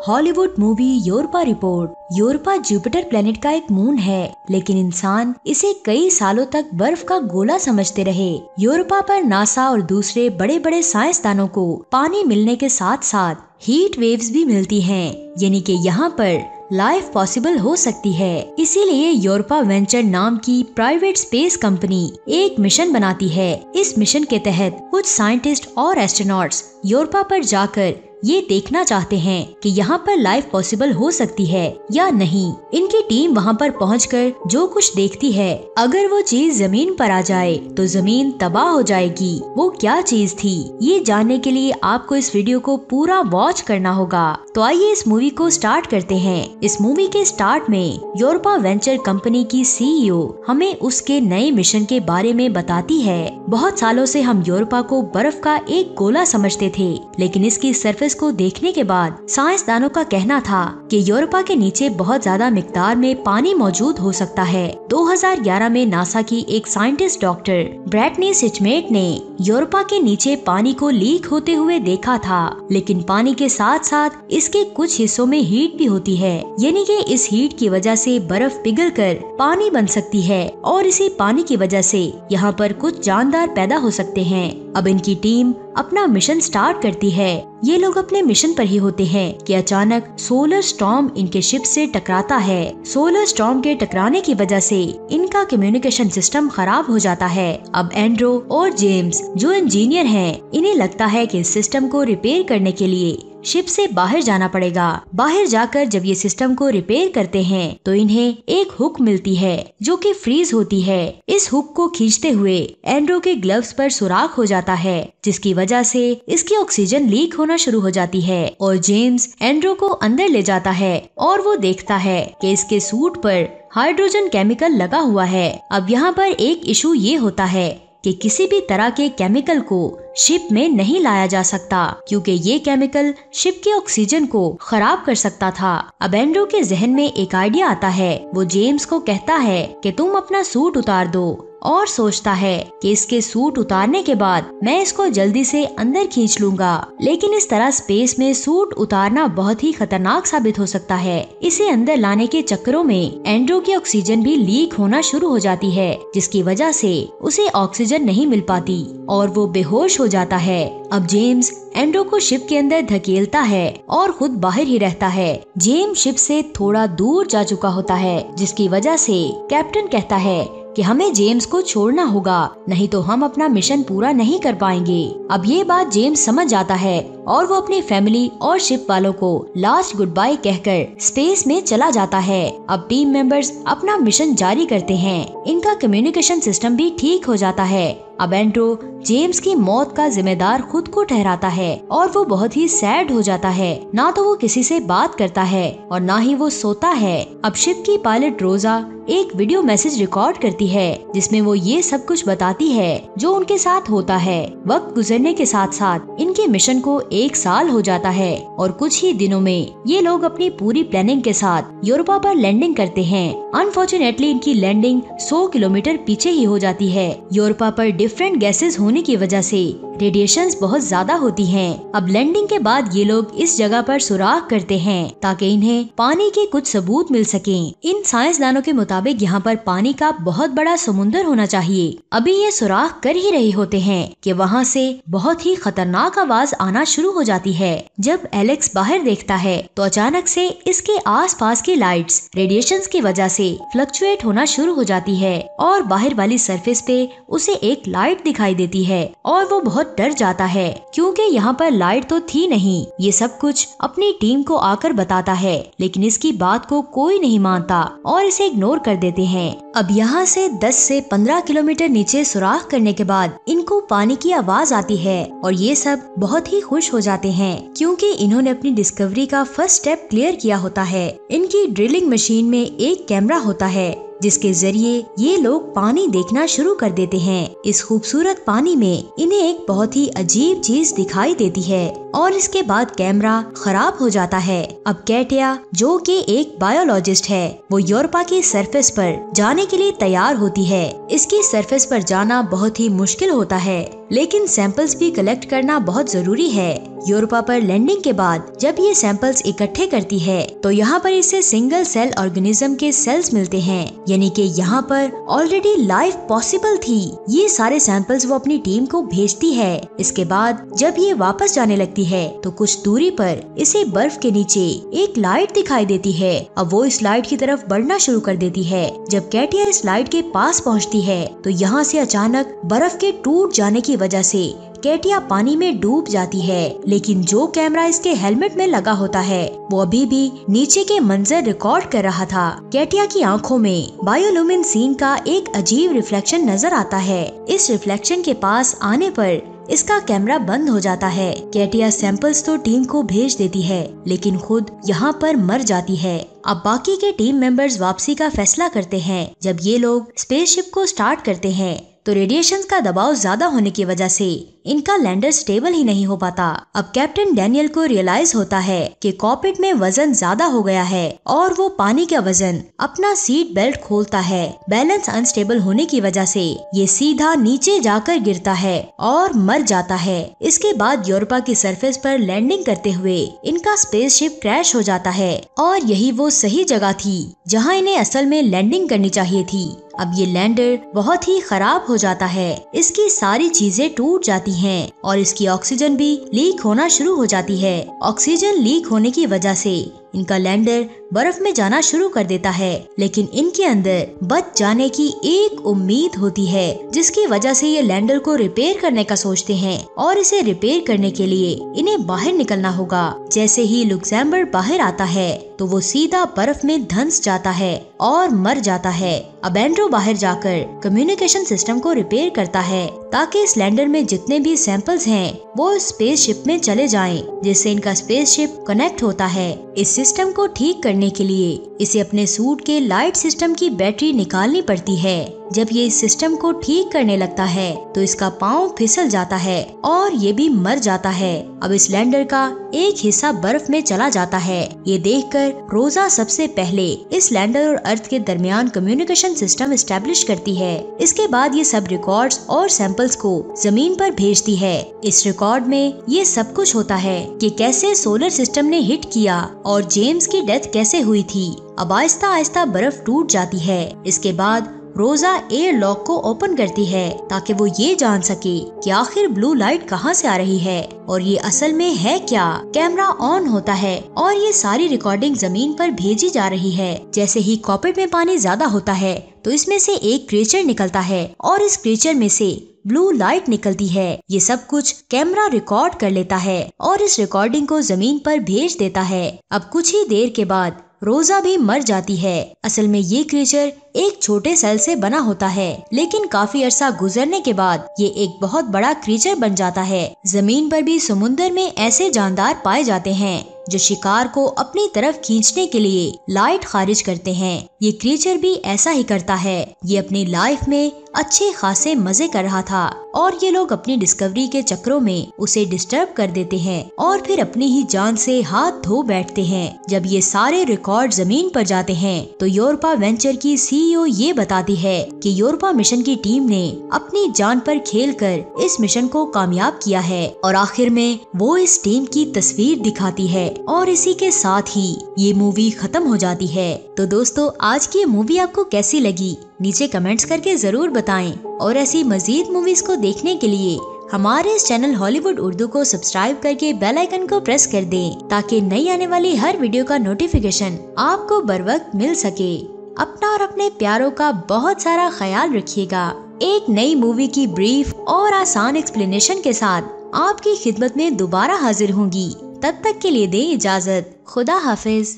Hollywood movie Europa report. Europa Jupiter planet का एक moon है, लेकिन इंसान इसे कई सालों तक बर्फ का गोला समझते रहे। यूरोपा पर नासा और दूसरे बड़े बड़े साइंसदानों को पानी मिलने के साथ साथ हीट वेव्स भी मिलती हैं, यानी कि यहाँ पर लाइफ पॉसिबल हो सकती है। इसीलिए यूरोपा वेंचर नाम की प्राइवेट स्पेस कंपनी एक मिशन बनाती है। इस मिशन के तहत कुछ साइंटिस्ट और एस्ट्रोनॉट्स यूरोपा पर जाकर ये देखना चाहते हैं कि यहाँ पर लाइफ पॉसिबल हो सकती है या नहीं। इनकी टीम वहाँ पर पहुंचकर जो कुछ देखती है, अगर वो चीज जमीन पर आ जाए तो जमीन तबाह हो जाएगी। वो क्या चीज थी, ये जानने के लिए आपको इस वीडियो को पूरा वॉच करना होगा। तो आइए इस मूवी को स्टार्ट करते हैं। इस मूवी के स्टार्ट में यूरोपा वेंचर कंपनी की CEO हमें उसके नए मिशन के बारे में बताती है। बहुत सालों से हम यूरोपा को बर्फ का एक गोला समझते थे, लेकिन इसकी सरफेस को देखने के बाद साइंसदानों का कहना था कि यूरोपा के नीचे बहुत ज्यादा मिकदार में पानी मौजूद हो सकता है। 2011 में नासा की एक साइंटिस्ट डॉक्टर ब्रैटनी सिचमेट ने यूरोपा के नीचे पानी को लीक होते हुए देखा था, लेकिन पानी के साथ साथ इसके कुछ हिस्सों में हीट भी होती है, यानी कि इस हीट की वजह से बर्फ पिघलकर पानी बन सकती है और इसी पानी की वजह से यहाँ पर कुछ जानदार पैदा हो सकते हैं। अब इनकी टीम अपना मिशन स्टार्ट करती है। ये लोग अपने मिशन पर ही होते हैं कि अचानक सोलर स्टॉर्म इनके शिप से टकराता है। सोलर स्टॉर्म के टकराने की वजह से इनका कम्युनिकेशन सिस्टम खराब हो जाता है। अब एंड्रो और जेम्स जो इंजीनियर हैं, इन्हें लगता है कि इस सिस्टम को रिपेयर करने के लिए शिप से बाहर जाना पड़ेगा। बाहर जाकर जब ये सिस्टम को रिपेयर करते हैं तो इन्हें एक हुक मिलती है जो कि फ्रीज होती है। इस हुक को खींचते हुए एंड्रो के ग्लव्स पर सुराख हो जाता है, जिसकी वजह से इसकी ऑक्सीजन लीक होना शुरू हो जाती है और जेम्स एंड्रो को अंदर ले जाता है और वो देखता है कि इसके सूट पर हाइड्रोजन केमिकल लगा हुआ है। अब यहाँ पर एक इशू ये होता है कि किसी भी तरह के केमिकल को शिप में नहीं लाया जा सकता, क्योंकि ये केमिकल शिप के ऑक्सीजन को खराब कर सकता था। अब एंड्रो के जहन में एक आइडिया आता है। वो जेम्स को कहता है कि तुम अपना सूट उतार दो, और सोचता है कि इसके सूट उतारने के बाद मैं इसको जल्दी से अंदर खींच लूंगा, लेकिन इस तरह स्पेस में सूट उतारना बहुत ही खतरनाक साबित हो सकता है। इसे अंदर लाने के चक्करों में एंड्रो की ऑक्सीजन भी लीक होना शुरू हो जाती है, जिसकी वजह से उसे ऑक्सीजन नहीं मिल पाती और वो बेहोश हो जाता है। अब जेम्स एंड्रो को शिप के अंदर धकेलता है और खुद बाहर ही रहता है। जेम्स शिप से थोड़ा दूर जा चुका होता है, जिसकी वजह से कैप्टन कहता है कि हमें जेम्स को छोड़ना होगा, नहीं तो हम अपना मिशन पूरा नहीं कर पाएंगे। अब ये बात जेम्स समझ जाता है और वो अपनी फैमिली और शिप वालों को लास्ट गुड बाय कहकर स्पेस में चला जाता है। अब टीम मेंबर्स अपना मिशन जारी करते हैं। इनका कम्युनिकेशन सिस्टम भी ठीक हो जाता है। अब एंड्रो जेम्स की मौत का जिम्मेदार खुद को ठहराता है और वो बहुत ही सैड हो जाता है। ना तो वो किसी से बात करता है और ना ही वो सोता है। अब शिप की पायलट रोजा एक वीडियो मैसेज रिकॉर्ड करती है, जिसमें वो ये सब कुछ बताती है जो उनके साथ होता है। वक्त गुजरने के साथ साथ इनके मिशन को 1 साल हो जाता है और कुछ ही दिनों में ये लोग अपनी पूरी प्लानिंग के साथ यूरोपा पर लैंडिंग करते हैं। अनफॉर्चुनेटली इनकी लैंडिंग 100 किलोमीटर पीछे ही हो जाती है। यूरोपा पर डिफरेंट गैसेस होने की वजह से रेडिएशंस बहुत ज्यादा होती हैं। अब लैंडिंग के बाद ये लोग इस जगह पर सुराख करते हैं ताकि इन्हें पानी के कुछ सबूत मिल सकें। इन साइंसदानों के मुताबिक यहाँ पर पानी का बहुत बड़ा समुद्र होना चाहिए। अभी ये सुराख कर ही रहे होते हैं कि वहाँ से बहुत ही खतरनाक आवाज आना शुरू हो जाती है। जब एलेक्स बाहर देखता है तो अचानक से इसके आसपास की लाइट्स रेडिएशंस की वजह से फ्लक्चुएट होना शुरू हो जाती है और बाहर वाली सरफेस पे उसे एक लाइट दिखाई देती है और वो बहुत डर जाता है, क्योंकि यहाँ पर लाइट तो थी नहीं। ये सब कुछ अपनी टीम को आकर बताता है, लेकिन इसकी बात को कोई नहीं मानता और इसे इग्नोर कर देते हैं। अब यहाँ से 10 से 15 किलोमीटर नीचे सुराख करने के बाद इनको पानी की आवाज आती है और ये सब बहुत ही खुश हो जाते हैं, क्योंकि इन्होंने अपनी डिस्कवरी का फर्स्ट स्टेप क्लियर किया होता है। इनकी ड्रिलिंग मशीन में एक कैमरा होता है, जिसके जरिए ये लोग पानी देखना शुरू कर देते हैं। इस खूबसूरत पानी में इन्हें एक बहुत ही अजीब चीज दिखाई देती है और इसके बाद कैमरा खराब हो जाता है। अब कैटिया जो कि एक बायोलॉजिस्ट है, वो यूरोपा की सरफेस पर जाने के लिए तैयार होती है। इसकी सरफेस पर जाना बहुत ही मुश्किल होता है, लेकिन सैंपल्स भी कलेक्ट करना बहुत जरूरी है। यूरोपा पर लैंडिंग के बाद जब ये सैंपल्स इकट्ठे करती है तो यहाँ पर इसे सिंगल सेल ऑर्गेनिज्म के सेल्स मिलते हैं, यानी कि यहाँ पर ऑलरेडी लाइफ पॉसिबल थी। ये सारे सैंपल्स वो अपनी टीम को भेजती है। इसके बाद जब ये वापस जाने लगती है तो कुछ दूरी पर इसे बर्फ के नीचे एक लाइट दिखाई देती है। अब वो इस लाइट की तरफ बढ़ना शुरू कर देती है। जब कैटिया इस लाइट के पास पहुंचती है तो यहाँ से अचानक बर्फ के टूट जाने की वजह से कैटिया पानी में डूब जाती है, लेकिन जो कैमरा इसके हेलमेट में लगा होता है वो अभी भी नीचे के मंजर रिकॉर्ड कर रहा था। कैटिया की आंखों में बायोलुमिन सीन का एक अजीब रिफ्लेक्शन नजर आता है। इस रिफ्लेक्शन के पास आने पर इसका कैमरा बंद हो जाता है। कैटिया सैंपल्स तो टीम को भेज देती है, लेकिन खुद यहाँ पर मर जाती है। अब बाकी के टीम मेंबर्स वापसी का फैसला करते हैं। जब ये लोग स्पेसशिप को स्टार्ट करते हैं तो रेडिएशन का दबाव ज्यादा होने की वजह से इनका लैंडर स्टेबल ही नहीं हो पाता। अब कैप्टन डैनियल को रियलाइज होता है कि कॉकपिट में वजन ज्यादा हो गया है और वो पानी का वजन अपना सीट बेल्ट खोलता है। बैलेंस अनस्टेबल होने की वजह से ये सीधा नीचे जाकर गिरता है और मर जाता है। इसके बाद यूरोपा की सरफेस पर लैंडिंग करते हुए इनका स्पेसशिप क्रैश हो जाता है और यही वो सही जगह थी जहाँ इन्हें असल में लैंडिंग करनी चाहिए थी। अब ये लैंडर बहुत ही खराब हो जाता है। इसकी सारी चीजें टूट जाती हैं और इसकी ऑक्सीजन भी लीक होना शुरू हो जाती है। ऑक्सीजन लीक होने की वजह से इनका लैंडर बर्फ में जाना शुरू कर देता है, लेकिन इनके अंदर बच जाने की एक उम्मीद होती है, जिसकी वजह से ये लैंडर को रिपेयर करने का सोचते हैं और इसे रिपेयर करने के लिए इन्हें बाहर निकलना होगा। जैसे ही लुक्सेमबर्ग बाहर आता है तो वो सीधा बर्फ में धंस जाता है और मर जाता है। अब एंड्रू बाहर जाकर कम्युनिकेशन सिस्टम को रिपेयर करता है ताकि इस लैंडर में जितने भी सैंपल्स हैं वो स्पेसशिप में चले जाएं, जिससे इनका स्पेसशिप कनेक्ट होता है। इस सिस्टम को ठीक करने के लिए इसे अपने सूट के लाइट सिस्टम की बैटरी निकालनी पड़ती है। जब ये इस सिस्टम को ठीक करने लगता है तो इसका पाँव फिसल जाता है और ये भी मर जाता है। अब इस लैंडर का एक हिस्सा बर्फ में चला जाता है। ये देखकर रोजा सबसे पहले इस लैंडर और अर्थ के दरमियान कम्युनिकेशन सिस्टम एस्टेब्लिश करती है। इसके बाद ये सब रिकॉर्ड्स और सैंपल्स को जमीन पर भेजती है। इस रिकॉर्ड में ये सब कुछ होता है कि कैसे सोलर सिस्टम ने हिट किया और जेम्स की डेथ कैसे हुई थी। अब आहिस्ता आहिस्ता बर्फ टूट जाती है। इसके बाद रोजा एयर लॉक को ओपन करती है ताकि वो ये जान सके कि आखिर ब्लू लाइट कहाँ से आ रही है और ये असल में है क्या। कैमरा ऑन होता है और ये सारी रिकॉर्डिंग जमीन पर भेजी जा रही है। जैसे ही कॉकपिट में पानी ज्यादा होता है तो इसमें से एक क्रीचर निकलता है और इस क्रीचर में से ब्लू लाइट निकलती है। ये सब कुछ कैमरा रिकॉर्ड कर लेता है और इस रिकॉर्डिंग को जमीन पर भेज देता है। अब कुछ ही देर के बाद रोजा भी मर जाती है। असल में ये क्रीचर एक छोटे सेल से बना होता है, लेकिन काफी अरसा गुजरने के बाद ये एक बहुत बड़ा क्रीचर बन जाता है। जमीन पर भी समुंदर में ऐसे जानदार पाए जाते हैं जो शिकार को अपनी तरफ खींचने के लिए लाइट खारिज करते हैं। ये क्रीचर भी ऐसा ही करता है। ये अपनी लाइफ में अच्छे खासे मजे कर रहा था और ये लोग अपनी डिस्कवरी के चक्रों में उसे डिस्टर्ब कर देते हैं और फिर अपनी ही जान से हाथ धो बैठते हैं। जब ये सारे रिकॉर्ड जमीन पर जाते हैं तो यूरोपा वेंचर की सीईओ ये बताती है कि यूरोपा मिशन की टीम ने अपनी जान पर खेलकर इस मिशन को कामयाब किया है और आखिर में वो इस टीम की तस्वीर दिखाती है और इसी के साथ ही ये मूवी खत्म हो जाती है। तो दोस्तों, आज की मूवी आपको कैसी लगी नीचे कमेंट्स करके जरूर बताएं और ऐसी मजीद मूवीज को देखने के लिए हमारे इस चैनल हॉलीवुड उर्दू को सब्सक्राइब करके बेल आइकन को प्रेस कर दें ताकि नई आने वाली हर वीडियो का नोटिफिकेशन आपको बर वक्त मिल सके। अपना और अपने प्यारों का बहुत सारा ख्याल रखिएगा। एक नई मूवी की ब्रीफ और आसान एक्सप्लेनेशन के साथ आपकी खिदमत में दोबारा हाजिर होंगी। तब तक के लिए दें इजाजत। खुदा हाफिज।